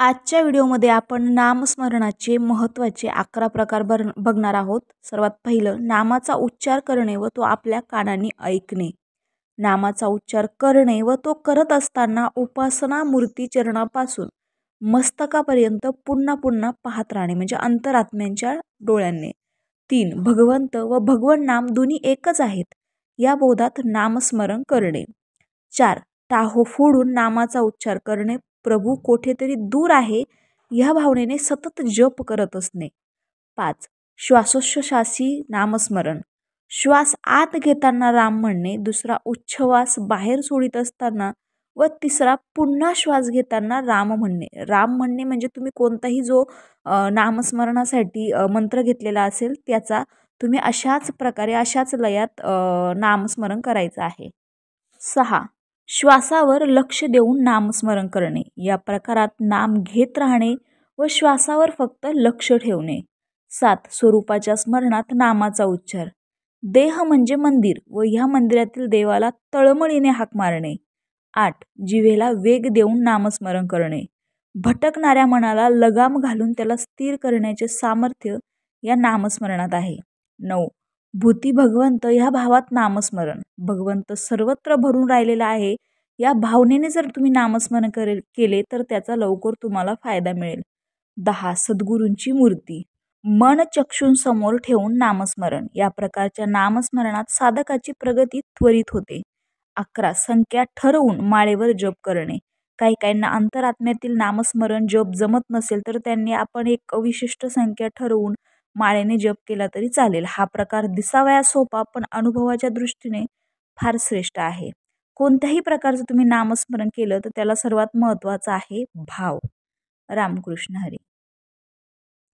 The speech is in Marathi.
आजच्या व्हिडिओमध्ये आपण नामस्मरणाचे महत्त्वाचे 11 प्रकार बघणार आहोत। सर्वात पहिलं नामाचा उच्चार करणे व तो आपल्या कानांनी ऐकणे। नामाचा उच्चार करणे व तो करत असताना उपासना मूर्ती चरणापासून मस्तकापर्यंत पुन्हा पुन्हा पाहत राहणे म्हणजे अंतरात्म्यांच्या डोळ्यांनी। 3 भगवंत व भगवन नाम दोन्ही एकच आहेत या बोधात नामस्मरण करणे। 4 टाहो फोडून नामाचा उच्चार करणे, प्रभू कोठेतरी दूर आहे या भावनेने सतत जप करत असणे। 5 श्वासोच्छ्वासी नामस्मरण, श्वास आत घेताना राम म्हणणे, दुसरा उच्छ्वास बाहेर सोडित असताना व तिसरा पुन्हा श्वास घेताना राम म्हणणे। राम म्हणणे म्हणजे तुम्ही कोणताही जो नामस्मरणासाठी मंत्र घेतलेला असेल त्याचा तुम्ही अशाच प्रकारे अशाच लयात नामस्मरण करायचं आहे। 6 श्वासावर लक्ष देऊन नामस्मरण करणे, या प्रकारात नाम घेत राहणे व श्वासावर फक्त लक्ष ठेवणे। 7 स्वरूपाच्या स्मरणात नामाचा उच्चार, देह म्हणजे मंदिर व ह्या मंदिरातील देवाला तळमळीने हाक मारणे। 8 जिव्हेला वेग देऊन नामस्मरण करणे, भटकणाऱ्या मनाला लगाम घालून त्याला स्थिर करण्याचे सामर्थ्य या नामस्मरणात आहे। 9 भूती भगवंत ह्या भावात नामस्मरण, भगवंत सर्वत्र भरून राहिलेला आहे या भावनेने जर तुम्ही नामस्मरण केले तर त्याचा लवकर तुम्हाला फायदा मिळेल। 10 सद्गुरूंची मूर्ती, मन चक्षुंसमोर ठेवून नामस्मरण, या प्रकारच्या नामस्मरणात साधकाची प्रगती त्वरित होते। 11 संख्या ठरवून माळेवर जप करणे, काहींना अंतरात्म्यातील नामस्मरण जप जमत नसेल तर त्यांनी आपण एक विशिष्ट संख्या ठरवून माळेने जप केला तरी चालेल। हा प्रकार दिसावया सोपा पण अनुभवाच्या दृष्टीने फार श्रेष्ठ आहे। कोणत्याही प्रकारचं तुम्ही नामस्मरण केलं तर त्याला सर्वात महत्त्वाचं आहे भाव। रामकृष्ण हरी।